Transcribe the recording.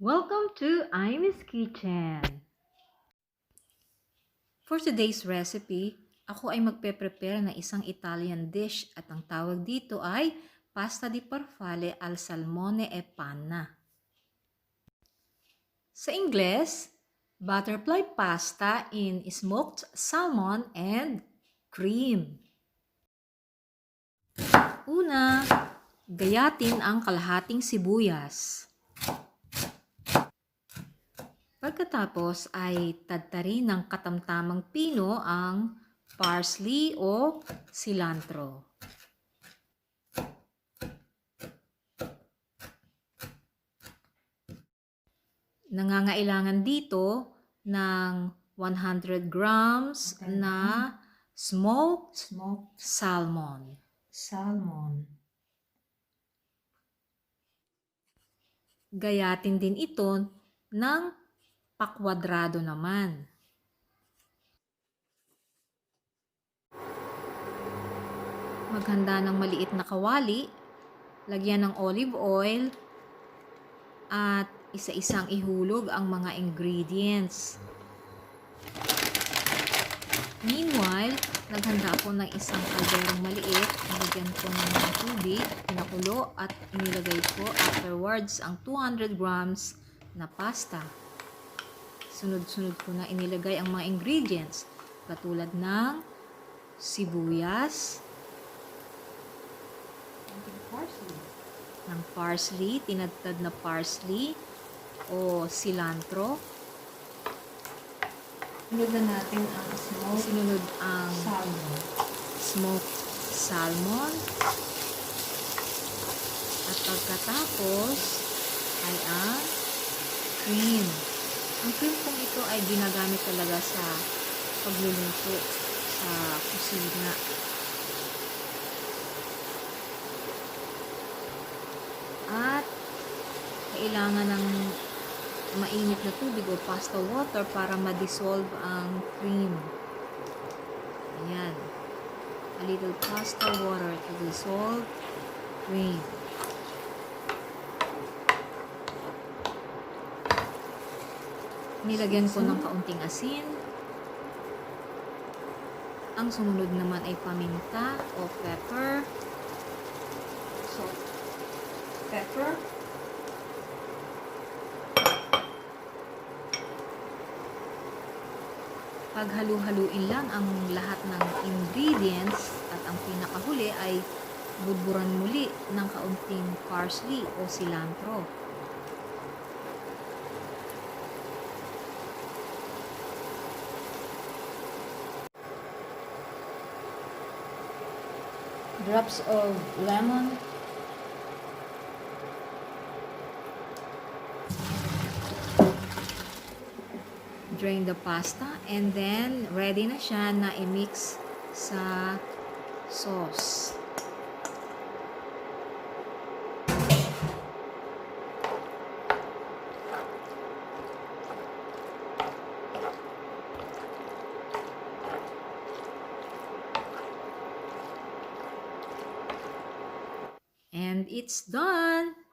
Welcome to IMEE's Kitchen! For today's recipe, ako ay magpe-prepare ng isang Italian dish at ang tawag dito ay pasta di parfalle al salmone e panna. Sa Ingles, butterfly pasta in smoked salmon and cream. Una, gayatin ang kalahating sibuyas. Pagkatapos ay tadtarin ng katamtamang pino ang parsley o cilantro. Nangangailangan dito ng 100 grams na smoked salmon. Gayatin din ito ng pakwadrado naman. Maghanda ng maliit na kawali, lagyan ng olive oil, at isa-isang ihulog ang mga ingredients. Meanwhile, naghanda ako ng isang kalderong maliit, nilagyan ko ng tubig, pinakulo at inilagay ko afterwards ang 200 grams na pasta. Sunod-sunod ko na inilagay ang mga ingredients katulad ng sibuyas, ng parsley, tinadtad na parsley o cilantro. Sunod na natin ang smoked salmon. At pagkatapos ay ang cream. Ang cream kong ito ay ginagamit talaga sa pagluluto sa kusina. At kailangan ng mainit na tubig o pasta water para ma-dissolve ang cream. Ayan. A little pasta water to dissolve cream. Nilagyan ko ng kaunting asin. Ang sumunod naman ay paminta o pepper. Salt, pepper, paghalu-haluin lang ang lahat ng ingredients at ang pinakahuli ay budburan muli ng kaunting parsley o cilantro. Drops of lemon. Drain the pasta and then ready na siya na i-mix sa sauce. And it's done!